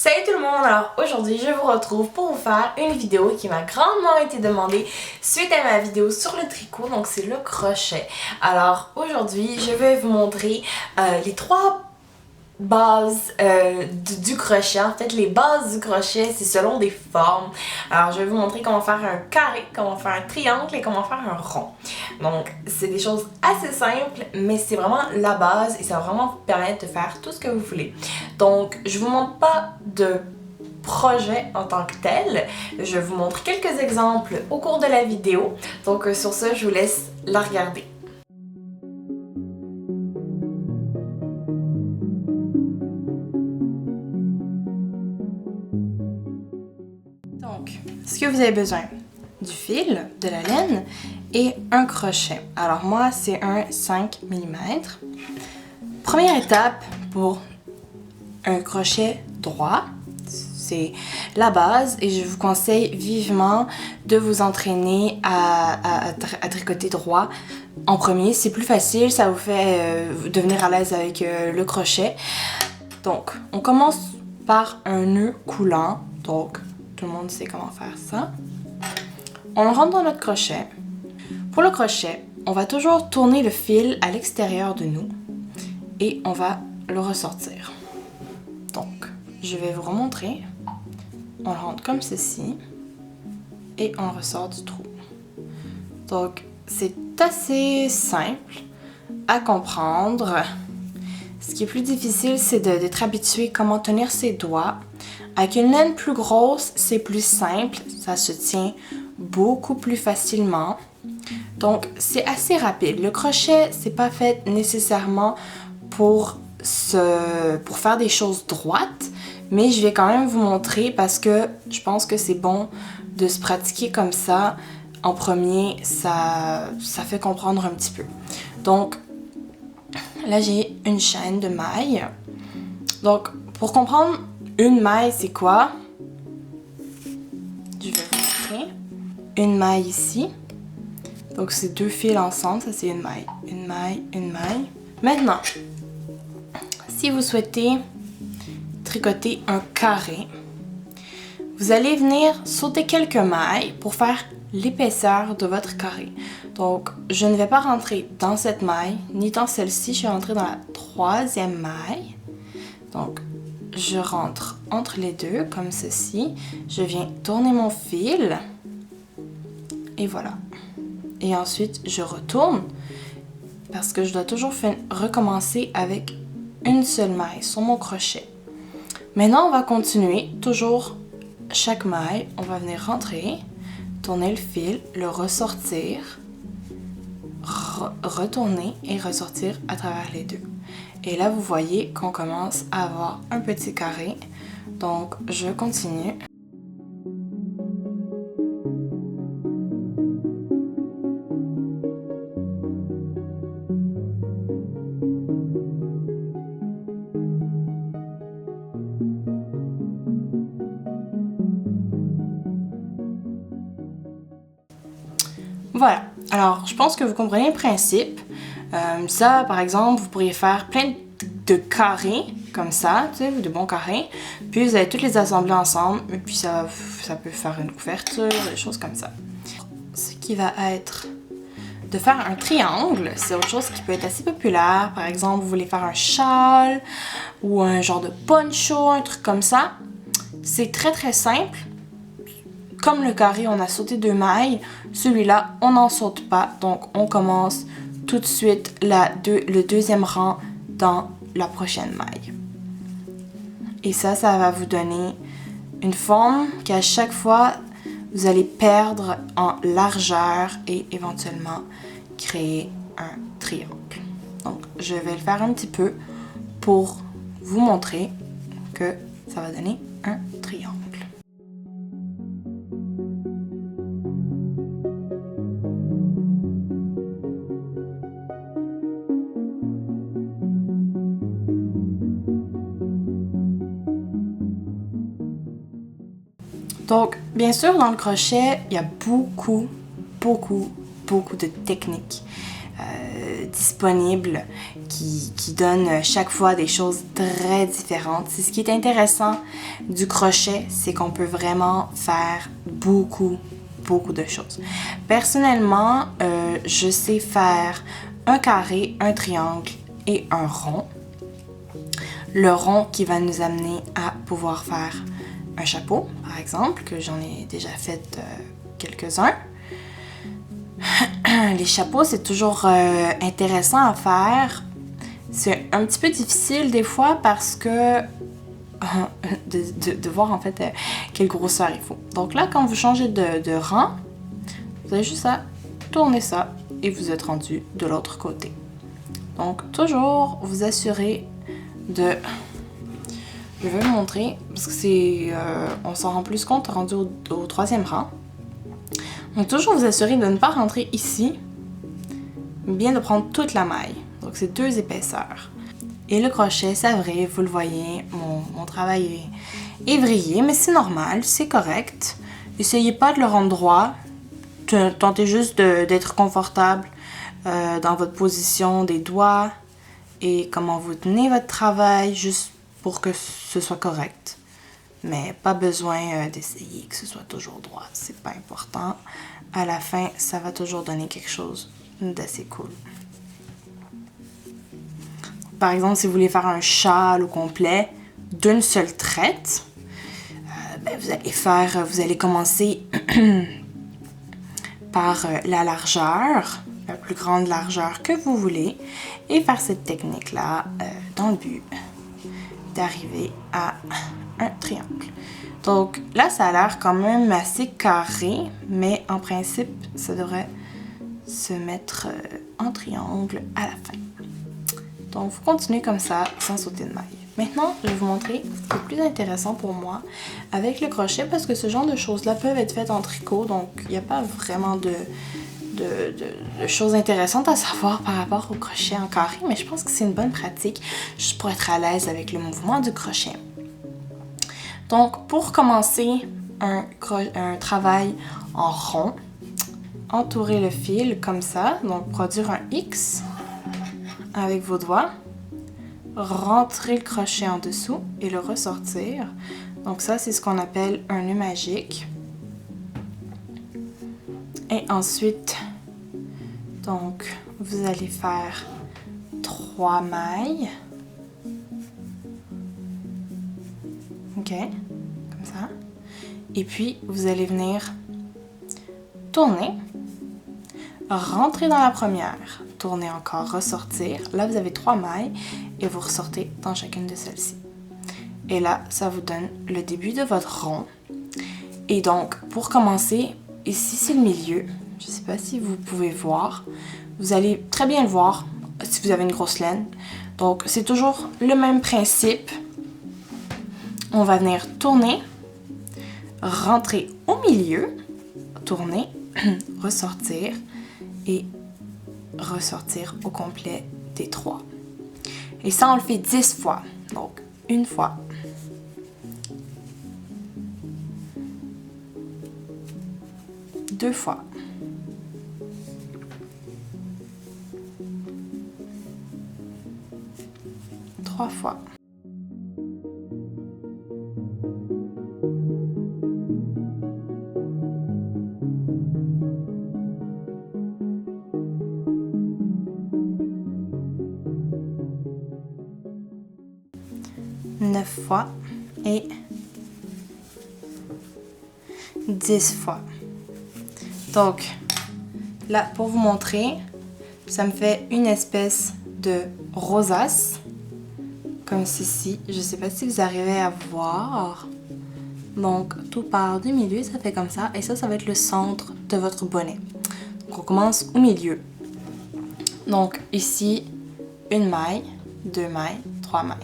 Salut tout le monde, alors aujourd'hui je vous retrouve pour vous faire une vidéo qui m'a grandement été demandée suite à ma vidéo sur le tricot, donc c'est le crochet. Alors aujourd'hui je vais vous montrer les trois bases du crochet. En fait, les bases du crochet, c'est selon des formes. Alors, je vais vous montrer comment faire un carré, comment faire un triangle et comment faire un rond. Donc, c'est des choses assez simples, mais c'est vraiment la base et ça va vraiment vous permettre de faire tout ce que vous voulez. Donc, je vous montre pas de projet en tant que tel. Je vous montre quelques exemples au cours de la vidéo. Donc, sur ce, je vous laisse la regarder. Donc, ce que vous avez besoin, du fil, de la laine et un crochet. Alors moi, c'est un 5 mm. Première étape pour un crochet droit, c'est la base et je vous conseille vivement de vous entraîner à tricoter droit en premier. C'est plus facile, ça vous fait devenir à l'aise avec le crochet. Donc, on commence par un nœud coulant. Donc, tout le monde sait comment faire ça. On le rentre dans notre crochet. Pour le crochet, on va toujours tourner le fil à l'extérieur de nous et on va le ressortir. Donc, je vais vous remontrer. On le rentre comme ceci et on le ressort du trou. Donc, c'est assez simple à comprendre. Ce qui est plus difficile, c'est d'être habitué comment tenir ses doigts. Avec une laine plus grosse, c'est plus simple, ça se tient beaucoup plus facilement. Donc, c'est assez rapide. Le crochet, c'est pas fait nécessairement pour faire des choses droites, mais je vais quand même vous montrer parce que je pense que c'est bon de se pratiquer comme ça. En premier, ça fait comprendre un petit peu. Donc, là, j'ai une chaîne de mailles. Donc, pour comprendre une maille, c'est quoi? Je vais vous montrer. Une maille ici. Donc, c'est deux fils ensemble. Ça, c'est une maille. Une maille, une maille. Maintenant, si vous souhaitez tricoter un carré, vous allez venir sauter quelques mailles pour faire l'épaisseur de votre carré. Donc, je ne vais pas rentrer dans cette maille, ni dans celle-ci. Je vais rentrer dans la troisième maille. Donc, je rentre entre les deux, comme ceci. Je viens tourner mon fil. Et voilà. Et ensuite, je retourne parce que je dois toujours recommencer avec une seule maille sur mon crochet. Maintenant, on va continuer. Toujours chaque maille, on va venir rentrer, tourner le fil, le ressortir, retourner et ressortir à travers les deux. Et là, vous voyez qu'on commence à avoir un petit carré. Donc, je continue. Voilà. Alors, je pense que vous comprenez le principe. Ça, par exemple, vous pourriez faire plein de carrés, comme ça, tu sais, de bons carrés. Puis, vous allez tous les assembler ensemble. Et puis, ça peut faire une couverture, des choses comme ça. Ce qui va être de faire un triangle, c'est autre chose qui peut être assez populaire. Par exemple, vous voulez faire un châle ou un genre de poncho, un truc comme ça. C'est très, très simple. Comme le carré, on a sauté deux mailles. Celui-là, on n'en saute pas. Donc, on commence tout de suite le deuxième rang dans la prochaine maille. Et ça va vous donner une forme qu'à chaque fois, vous allez perdre en largeur et éventuellement créer un triangle. Donc, je vais le faire un petit peu pour vous montrer que ça va donner un triangle. Donc, bien sûr, dans le crochet, il y a beaucoup de techniques. disponibles qui donnent chaque fois des choses très différentes. C'est ce qui est intéressant du crochet, c'est qu'on peut vraiment faire beaucoup de choses. Personnellement, je sais faire un carré, un triangle et un rond. Le rond qui va nous amener à pouvoir faire un chapeau, par exemple, que j'en ai déjà fait quelques-uns. Les chapeaux, c'est toujours intéressant à faire. C'est un petit peu difficile des fois parce que de voir en fait quelle grosseur il faut. Donc là, quand vous changez de rang, vous avez juste à tourner ça et vous êtes rendu de l'autre côté. Donc toujours vous assurer de... Je vais vous montrer parce que c'est... on s'en rend plus compte rendu au troisième rang. Donc toujours vous assurer de ne pas rentrer ici, bien de prendre toute la maille. Donc c'est 2 épaisseurs. Et le crochet, c'est vrai, vous le voyez, mon travail est vrillé, mais c'est normal, c'est correct. Essayez pas de le rendre droit. Tentez juste d'être confortable dans votre position des doigts et comment vous tenez votre travail, juste pour que ce soit correct. Mais pas besoin d'essayer que ce soit toujours droit, c'est pas important. À la fin, ça va toujours donner quelque chose d'assez cool. Par exemple, si vous voulez faire un châle au complet d'une seule traite, vous allez commencer par la largeur, la plus grande largeur que vous voulez, et faire cette technique-là dans le but d'arriver à un triangle. Donc là, ça a l'air quand même assez carré, mais en principe, ça devrait se mettre en triangle à la fin. Donc, vous continuez comme ça, sans sauter de maille. Maintenant, je vais vous montrer ce qui est plus intéressant pour moi avec le crochet, parce que ce genre de choses-là peuvent être faites en tricot, donc il n'y a pas vraiment de choses intéressantes à savoir par rapport au crochet en carré, mais je pense que c'est une bonne pratique, juste pour être à l'aise avec le mouvement du crochet. Donc, pour commencer un travail en rond, entourez le fil comme ça, donc produire un X avec vos doigts, rentrer le crochet en dessous et le ressortir. Donc ça, c'est ce qu'on appelle un nœud magique. Et ensuite, donc, vous allez faire 3 mailles. Ok, comme ça. Et puis, vous allez venir tourner, rentrer dans la première, tourner encore, ressortir. Là, vous avez 3 mailles et vous ressortez dans chacune de celles-ci. Et là, ça vous donne le début de votre rond. Et donc, pour commencer, ici, c'est le milieu. Je ne sais pas si vous pouvez voir. Vous allez très bien le voir si vous avez une grosse laine. Donc, c'est toujours le même principe. On va venir tourner, rentrer au milieu, tourner, ressortir et ressortir au complet des 3. Et ça, on le fait 10 fois. Donc, 1 fois. 2 fois. 3 fois. 9 fois et 10 fois. Donc, là, pour vous montrer, ça me fait une espèce de rosace, comme ceci. Je ne sais pas si vous arrivez à voir. Donc, tout part du milieu, ça fait comme ça. Et ça va être le centre de votre bonnet. Donc, on commence au milieu. Donc, ici, 1 maille, 2 mailles, 3 mailles.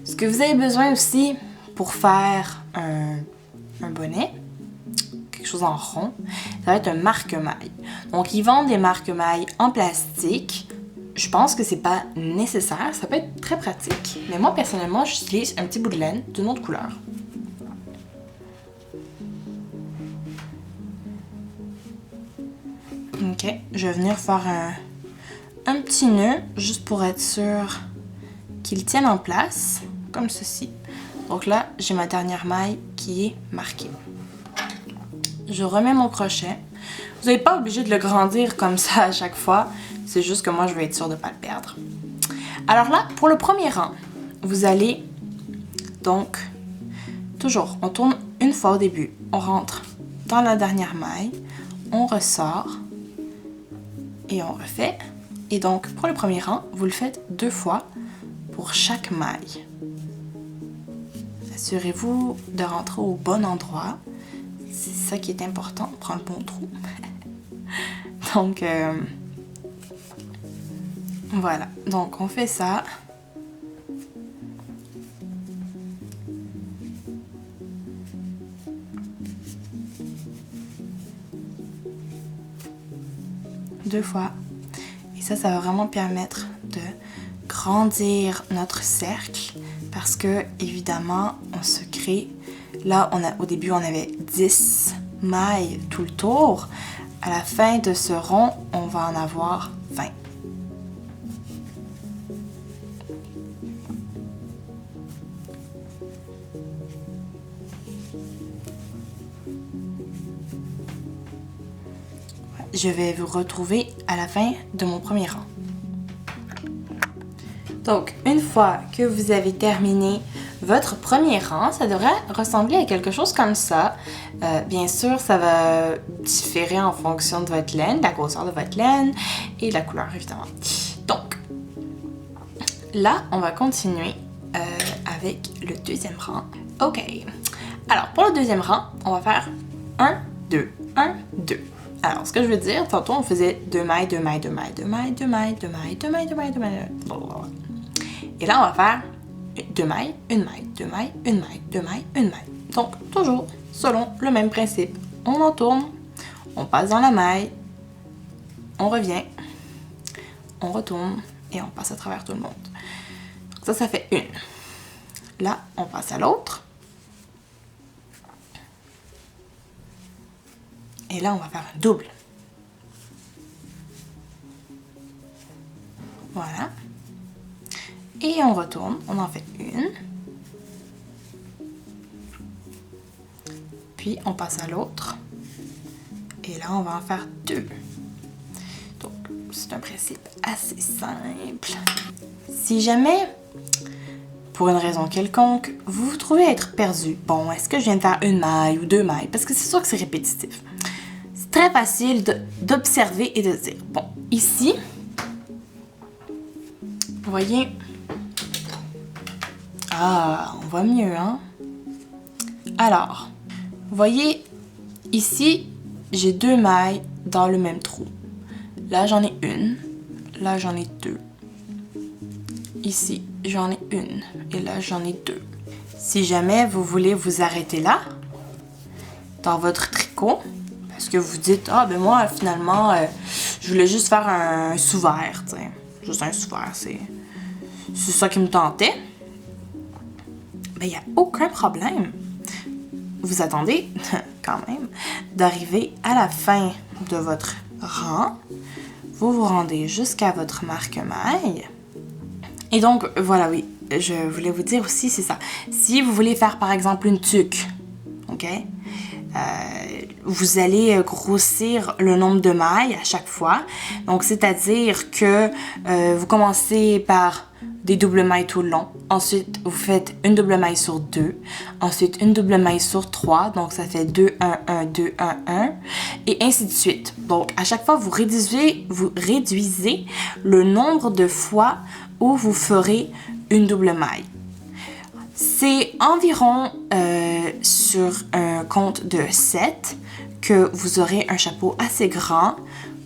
Ce que vous avez besoin aussi pour faire un bonnet, quelque chose en rond, ça va être un marque-maille. Donc, ils vendent des marque-mailles en plastique. Je pense que c'est pas nécessaire, ça peut être très pratique. Mais moi, personnellement, j'utilise un petit bout de laine d'une autre couleur. Ok, je vais venir faire un petit nœud juste pour être sûr qu'il tienne en place, comme ceci. Donc là, j'ai ma dernière maille qui est marquée. Je remets mon crochet. Vous n'êtes pas obligé de le grandir comme ça à chaque fois. C'est juste que moi, je veux être sûre de ne pas le perdre. Alors là, pour le premier rang, vous allez donc, toujours, on tourne une fois au début. On rentre dans la dernière maille, on ressort et on refait. Et donc, pour le premier rang, vous le faites 2 fois pour chaque maille. Assurez-vous de rentrer au bon endroit. C'est ça qui est important, prendre le bon trou. Donc, voilà. Donc, on fait ça. Deux fois. Et ça va vraiment permettre de grandir notre cercle parce que, évidemment, on se crée. Là, au début, on avait 10 mailles tout le tour. À la fin de ce rond, on va en avoir 20. Je vais vous retrouver à la fin de mon premier rang. Donc, une fois que vous avez terminé votre premier rang, ça devrait ressembler à quelque chose comme ça. Bien sûr, ça va différer en fonction de votre laine, de la grosseur de votre laine et de la couleur, évidemment. Donc, là, on va continuer avec le deuxième rang. OK. Alors, pour le deuxième rang, on va faire 1, 2, 1, 2. Alors, ce que je veux dire, tantôt, on faisait 2 mailles, 2 mailles, 2 mailles, 2 mailles, 2 mailles, 2 mailles, 2 mailles, 2 mailles, 2 mailles, blablabla. Et là, on va faire 2 mailles, 1 maille, 2 mailles, 1 maille, 2 mailles, 1 maille. Donc, toujours selon le même principe. On en tourne, on passe dans la maille, on revient, on retourne et on passe à travers tout le monde. Donc ça fait une. Là, on passe à l'autre. Et là, on va faire un double. Voilà. Et on retourne, on en fait une. Puis on passe à l'autre. Et là, on va en faire 2. Donc, c'est un principe assez simple. Si jamais, pour une raison quelconque, vous vous trouvez être perdu, bon, est-ce que je viens de faire 1 maille ou 2 mailles? Parce que c'est sûr que c'est répétitif. C'est très facile d'observer et de dire, bon, ici, vous voyez, ah, on voit mieux, hein? Alors, vous voyez, ici, j'ai 2 mailles dans le même trou. Là, j'en ai une. Là, j'en ai 2. Ici, j'en ai une. Et là, j'en ai 2. Si jamais vous voulez vous arrêter là, dans votre tricot, parce que vous dites, ah, ben moi, finalement, je voulais juste faire un sous-vert, tu sais. Juste un sous-vert, c'est ça qui me tentait. Ben, il n'y a aucun problème. Vous attendez, quand même, d'arriver à la fin de votre rang. Vous vous rendez jusqu'à votre marque-maille. Et donc, voilà, oui, je voulais vous dire aussi, c'est ça. Si vous voulez faire, par exemple, une tuque, OK? Vous allez grossir le nombre de mailles à chaque fois. Donc, c'est-à-dire que vous commencez par des doubles mailles tout le long. Ensuite, vous faites une double maille sur 2. Ensuite, une double maille sur 3. Donc, ça fait 2, 1, 1, 2, 1, 1. Et ainsi de suite. Donc, à chaque fois, vous réduisez le nombre de fois où vous ferez une double maille. C'est environ sur un compte de 7 que vous aurez un chapeau assez grand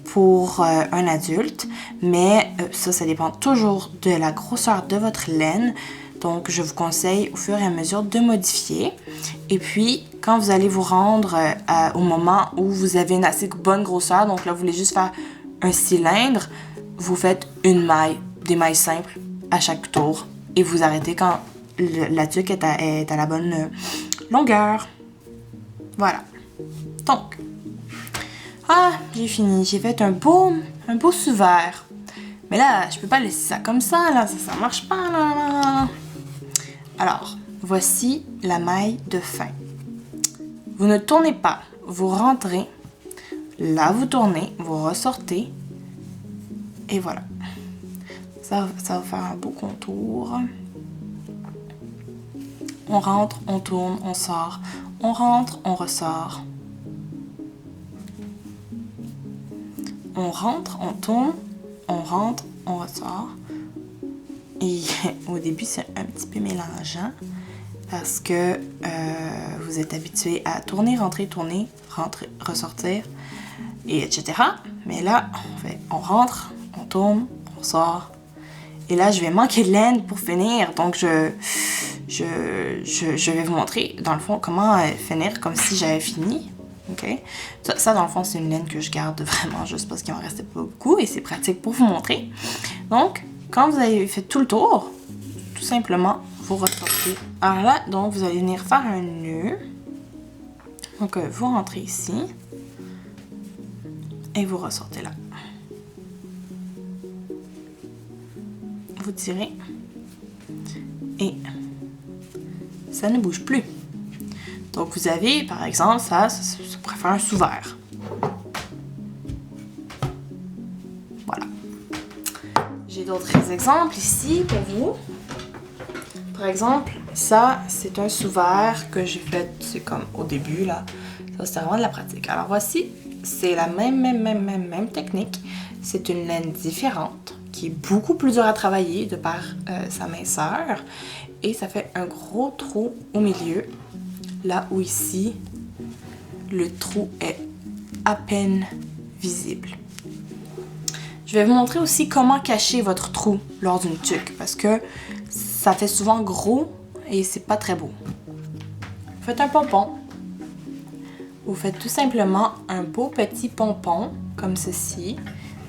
pour un adulte, mais ça dépend toujours de la grosseur de votre laine. Donc, je vous conseille au fur et à mesure de modifier. Et puis, quand vous allez vous rendre au moment où vous avez une assez bonne grosseur, donc là, vous voulez juste faire un cylindre, vous faites une maille, des mailles simples à chaque tour et vous arrêtez quand la tuque est à la bonne longueur. Voilà. Donc, j'ai fini. J'ai fait un beau sous-vert. Mais là, je peux pas laisser ça comme ça, là, ça marche pas, là. Alors, voici la maille de fin. Vous ne tournez pas, vous rentrez, là vous tournez, vous ressortez, et voilà. Ça va faire un beau contour. On rentre, on tourne, on sort. On rentre, on ressort. On rentre, on tourne, on rentre, on ressort. Et au début, c'est un petit peu mélangeant parce que vous êtes habitué à tourner, rentrer, ressortir, et etc. Mais là, on rentre, on tourne, on sort. Et là, je vais manquer de laine pour finir. Donc, je vais vous montrer, dans le fond, comment finir comme si j'avais fini. OK? Ça, dans le fond, c'est une laine que je garde vraiment juste parce qu'il m'en restait pas beaucoup et c'est pratique pour vous montrer. Donc, quand vous avez fait tout le tour, tout simplement, vous ressortez. Alors là, donc, vous allez venir faire un nœud. Donc, vous rentrez ici et vous ressortez là. Vous tirez et ça ne bouge plus. Donc vous avez par exemple ça pourrait faire un sous-vert. Voilà. J'ai d'autres exemples ici pour vous. Par exemple, ça c'est un sous-vert que j'ai fait, c'est comme au début là. Ça c'est vraiment de la pratique. Alors voici, c'est la même technique. C'est une laine différente qui est beaucoup plus dure à travailler de par sa minceur. Et ça fait un gros trou au milieu, là où ici, le trou est à peine visible. Je vais vous montrer aussi comment cacher votre trou lors d'une tuque, parce que ça fait souvent gros et c'est pas très beau. Vous faites un pompon. Vous faites tout simplement un beau petit pompon, comme ceci.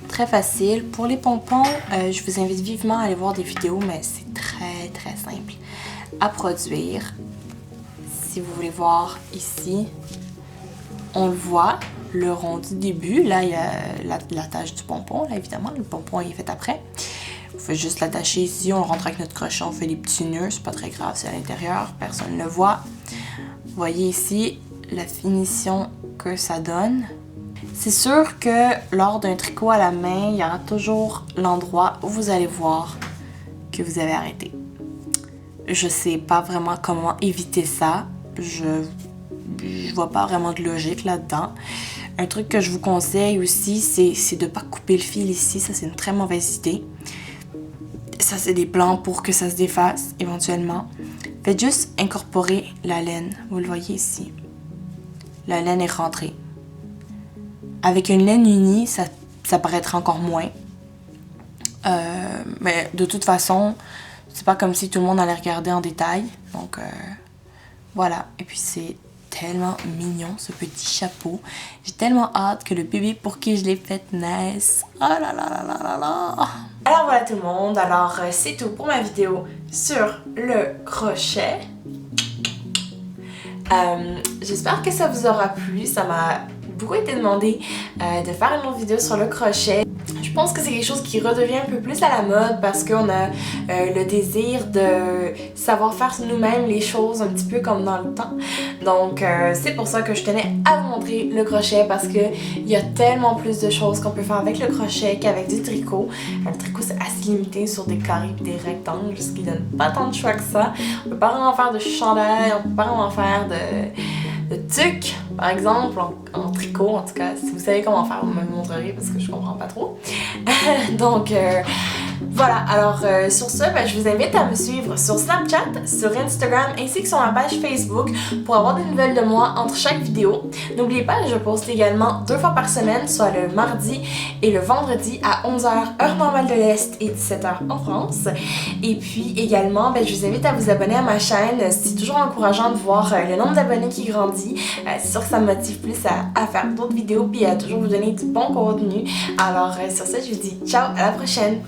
Très facile. Pour les pompons, je vous invite vivement à aller voir des vidéos, mais c'est très simple à produire. Si vous voulez voir ici, on le voit, le rond du début. Là, il y a l'attache du pompon, là, évidemment. Le pompon il est fait après. Vous faites juste l'attacher ici, on rentre avec notre crochet, on fait des petits nœuds. C'est pas très grave, c'est à l'intérieur, personne ne le voit. Vous voyez ici la finition que ça donne. C'est sûr que lors d'un tricot à la main, il y aura toujours l'endroit où vous allez voir que vous avez arrêté. Je sais pas vraiment comment éviter ça. Je vois pas vraiment de logique là-dedans. Un truc que je vous conseille aussi, c'est de pas couper le fil ici. Ça, c'est une très mauvaise idée. Ça, c'est des plans pour que ça se défasse éventuellement. Faites juste incorporer la laine. Vous le voyez ici. La laine est rentrée. Avec une laine unie, ça paraîtra encore moins. Mais de toute façon, c'est pas comme si tout le monde allait regarder en détail. Donc, voilà. Et puis, c'est tellement mignon, ce petit chapeau. J'ai tellement hâte que le bébé pour qui je l'ai fait naisse. Oh là là là là là là! Alors, voilà tout le monde. Alors, c'est tout pour ma vidéo sur le crochet. J'espère que ça vous aura plu. Ça m'a beaucoup été demandé de faire une autre vidéo sur le crochet. Je pense que c'est quelque chose qui redevient un peu plus à la mode parce qu'on a le désir de savoir faire nous-mêmes les choses un petit peu comme dans le temps. Donc c'est pour ça que je tenais à vous montrer le crochet parce que il y a tellement plus de choses qu'on peut faire avec le crochet qu'avec du tricot. Le tricot c'est assez limité sur des carrés et des rectangles, ce qui donne pas tant de choix que ça. On peut pas vraiment faire de chandail, on peut pas vraiment faire de tuque, par exemple, en tricot. En tout cas, si vous savez comment faire, vous me le montrerez parce que je comprends pas trop. Donc, voilà. Alors, sur ce, je vous invite à me suivre sur Snapchat, sur Instagram ainsi que sur ma page Facebook pour avoir des nouvelles de moi entre chaque vidéo. N'oubliez pas, je poste également 2 fois par semaine, soit le mardi et le vendredi à 11h, heure normale de l'Est et 17h en France. Et puis également, je vous invite à vous abonner à ma chaîne. C'est toujours encourageant de voir le nombre d'abonnés qui grandit. C'est sûr que ça me motive plus à faire d'autres vidéos puis à toujours vous donner du bon contenu. Alors sur ça, je vous dis ciao, à la prochaine!